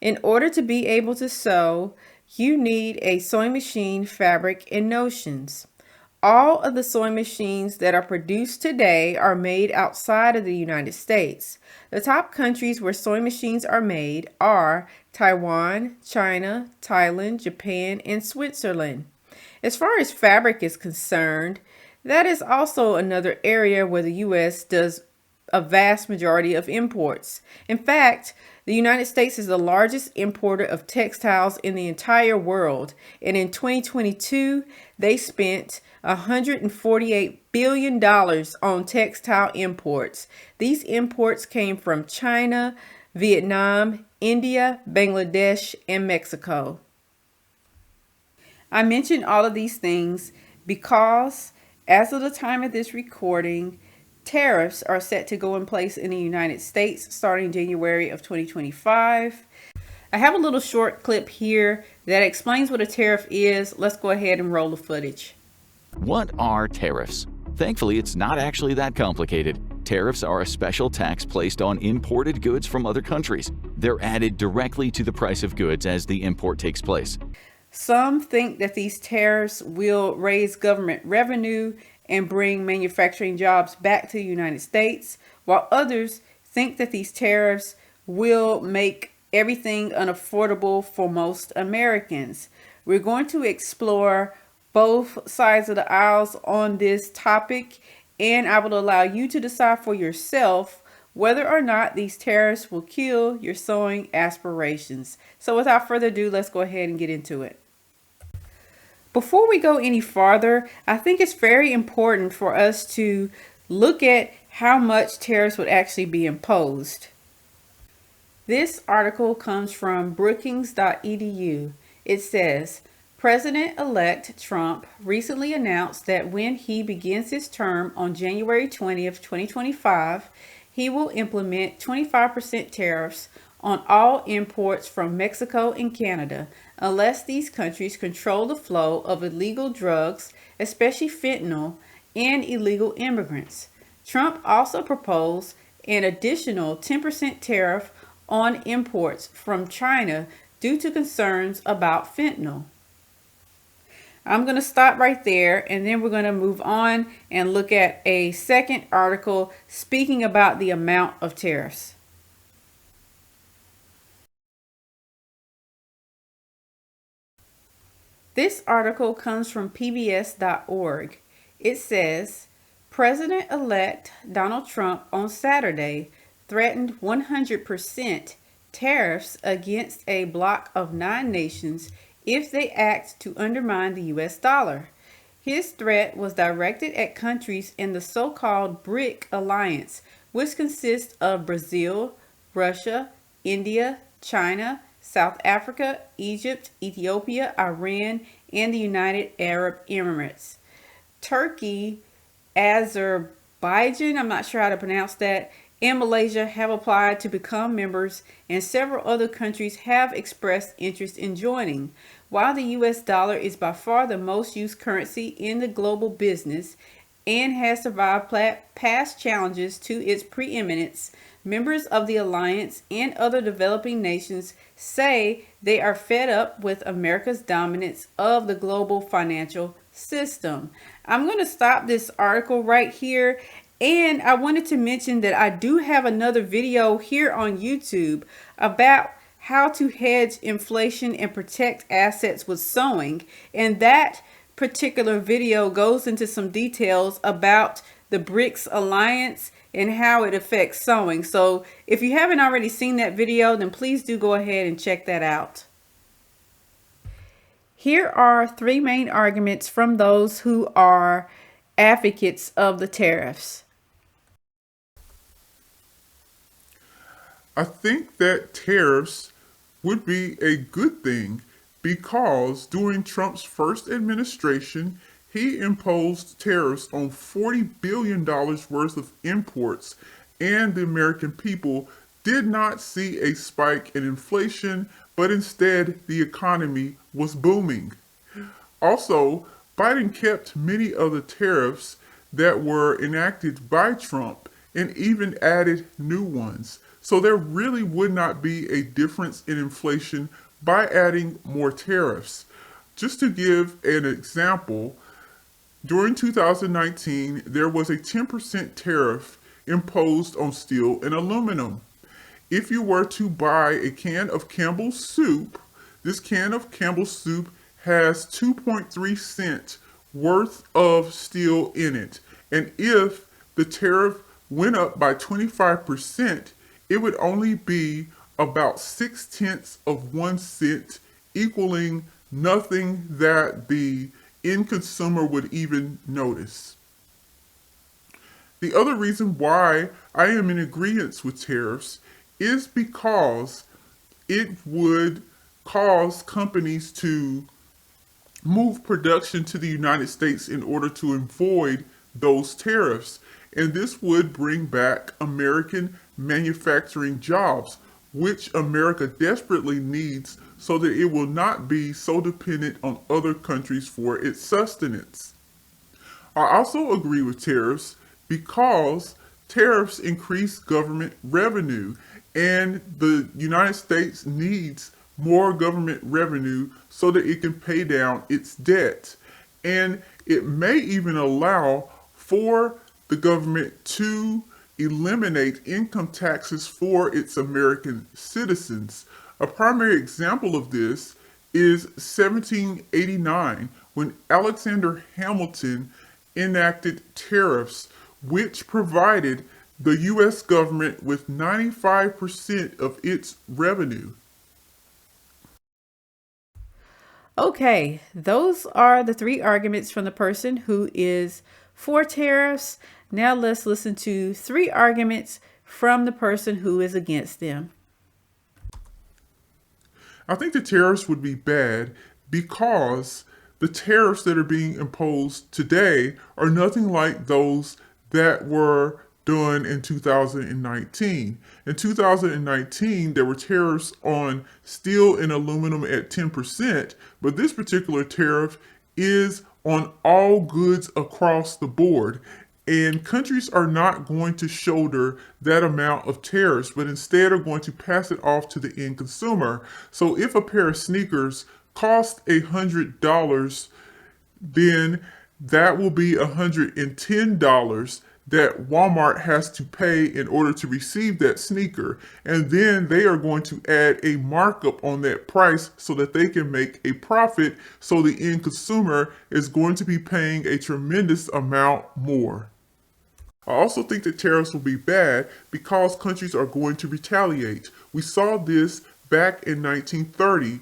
In order to be able to sew, you need a sewing machine, fabric, and notions. All of the sewing machines that are produced today are made outside of the United States. The top countries where sewing machines are made are Taiwan, China, Thailand, Japan, and Switzerland. As far as fabric is concerned, that is also another area where the U.S. does a vast majority of imports. In fact, the United States is the largest importer of textiles in the entire world, and in 2022, they spent $148 billion on textile imports. These imports came from China, Vietnam, India, Bangladesh, and Mexico. I mention all of these things because, as of the time of this recording, tariffs are set to go in place in the United States starting January of 2025. I have a little short clip here that explains what a tariff is. Let's go ahead and roll the footage. What are tariffs? Thankfully, it's not actually that complicated. Tariffs are a special tax placed on imported goods from other countries. They're added directly to the price of goods as the import takes place. Some think that these tariffs will raise government revenue and bring manufacturing jobs back to the United States, while others think that these tariffs will make everything unaffordable for most Americans. We're going to explore both sides of the aisles on this topic, and I will allow you to decide for yourself whether or not these tariffs will kill your sewing aspirations. So without further ado, let's go ahead and get into it. Before we go any farther, I think it's very important for us to look at how much tariffs would actually be imposed. This article comes from Brookings.edu. It says, President-elect Trump recently announced that when he begins his term on January 20th, 2025, he will implement 25% tariffs on all imports from Mexico and Canada, unless these countries control the flow of illegal drugs, especially fentanyl, and illegal immigrants. Trump also proposed an additional 10% tariff on imports from China due to concerns about fentanyl. I'm going to stop right there, and then we're going to move on and look at a second article speaking about the amount of tariffs. This article comes from PBS.org. It says, President-elect Donald Trump on Saturday threatened 100% tariffs against a bloc of 9 nations if they act to undermine the U.S. dollar. His threat was directed at countries in the so-called BRIC alliance, which consists of Brazil, Russia, India, China, South Africa, Egypt, Ethiopia, Iran, and the United Arab Emirates. Turkey, Azerbaijan, I'm not sure how to pronounce that, and Malaysia have applied to become members, and several other countries have expressed interest in joining. While the US dollar is by far the most used currency in the global business and has survived past challenges to its preeminence, members of the alliance and other developing nations say they are fed up with America's dominance of the global financial system. I'm going to stop this article right here, and I wanted to mention that I do have another video here on YouTube about how to hedge inflation and protect assets with sewing, and that particular video goes into some details about the BRICS alliance and how it affects sewing. So if you haven't already seen that video, then please do go ahead and check that out. Here are 3 main arguments from those who are advocates of the tariffs. I think that tariffs would be a good thing because during Trump's first administration, he imposed tariffs on $40 billion worth of imports, and the American people did not see a spike in inflation, but instead the economy was booming. Also, Biden kept many of the tariffs that were enacted by Trump and even added new ones. So there really would not be a difference in inflation by adding more tariffs. Just to give an example, during 2019, there was a 10% tariff imposed on steel and aluminum. If you were to buy a can of Campbell's soup, this can of Campbell's soup has 2.3 cents worth of steel in it. And if the tariff went up by 25%, it would only be about 6/10 of 1 cent, equaling nothing that the end consumer would even notice. The other reason why I am in agreement with tariffs is because it would cause companies to move production to the United States in order to avoid those tariffs. And this would bring back American manufacturing jobs, which America desperately needs so that it will not be so dependent on other countries for its sustenance. I also agree with tariffs because tariffs increase government revenue, and the United States needs more government revenue so that it can pay down its debt. And it may even allow for the government to eliminate income taxes for its American citizens. A primary example of this is 1789, when Alexander Hamilton enacted tariffs, which provided the U.S. government with 95% of its revenue. Okay, those are the three arguments from the person who is for tariffs. Now let's listen to three arguments from the person who is against them. I think the tariffs would be bad because the tariffs that are being imposed today are nothing like those that were done in 2019. In 2019, there were tariffs on steel and aluminum at 10%, but this particular tariff is on all goods across the board. And countries are not going to shoulder that amount of tariffs, but instead are going to pass it off to the end consumer. So if a pair of sneakers cost $100, then that will be $110 that Walmart has to pay in order to receive that sneaker. And then they are going to add a markup on that price so that they can make a profit. So the end consumer is going to be paying a tremendous amount more. I also think that tariffs will be bad because countries are going to retaliate. We saw this back in 1930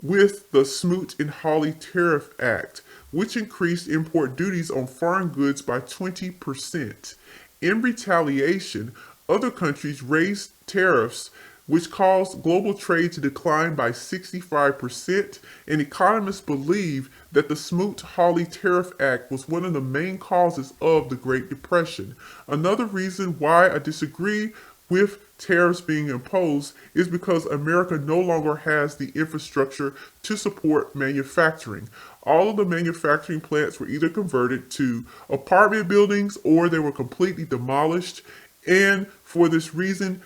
with the Smoot and Hawley Tariff Act, which increased import duties on foreign goods by 20%. In retaliation, other countries raised tariffs, which caused global trade to decline by 65%, and economists believe that the Smoot-Hawley Tariff Act was one of the main causes of the Great Depression. Another reason why I disagree with tariffs being imposed is because America no longer has the infrastructure to support manufacturing. All of the manufacturing plants were either converted to apartment buildings or they were completely demolished, and for this reason,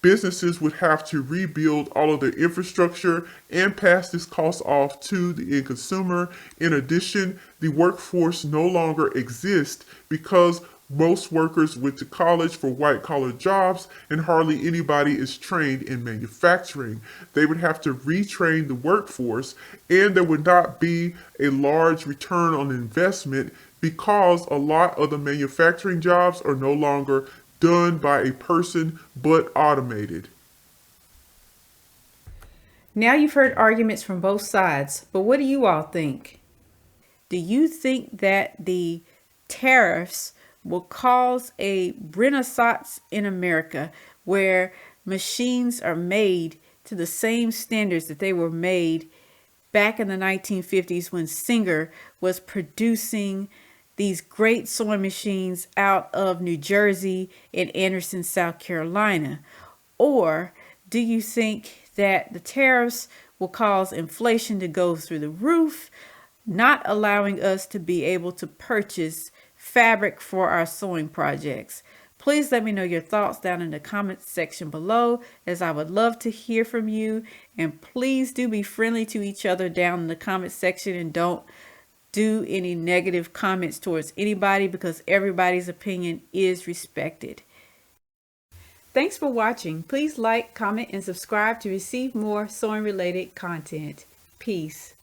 businesses would have to rebuild all of their infrastructure and pass this cost off to the end consumer. In addition, the workforce no longer exists because most workers went to college for white-collar jobs and hardly anybody is trained in manufacturing. They would have to retrain the workforce, and there would not be a large return on investment because a lot of the manufacturing jobs are no longer done by a person but automated. Now you've heard arguments from both sides, but what do you all think? Do you think that the tariffs will cause a renaissance in America where machines are made to the same standards that they were made back in the 1950s when Singer was producing these great sewing machines out of New Jersey and Anderson, South Carolina? Or do you think that the tariffs will cause inflation to go through the roof, not allowing us to be able to purchase fabric for our sewing projects? Please let me know your thoughts down in the comments section below, as I would love to hear from you. And please do be friendly to each other down in the comments section, and don't do any negative comments towards anybody, because everybody's opinion is respected. Thanks for watching. Please like, comment, and subscribe to receive more sewing related content. Peace.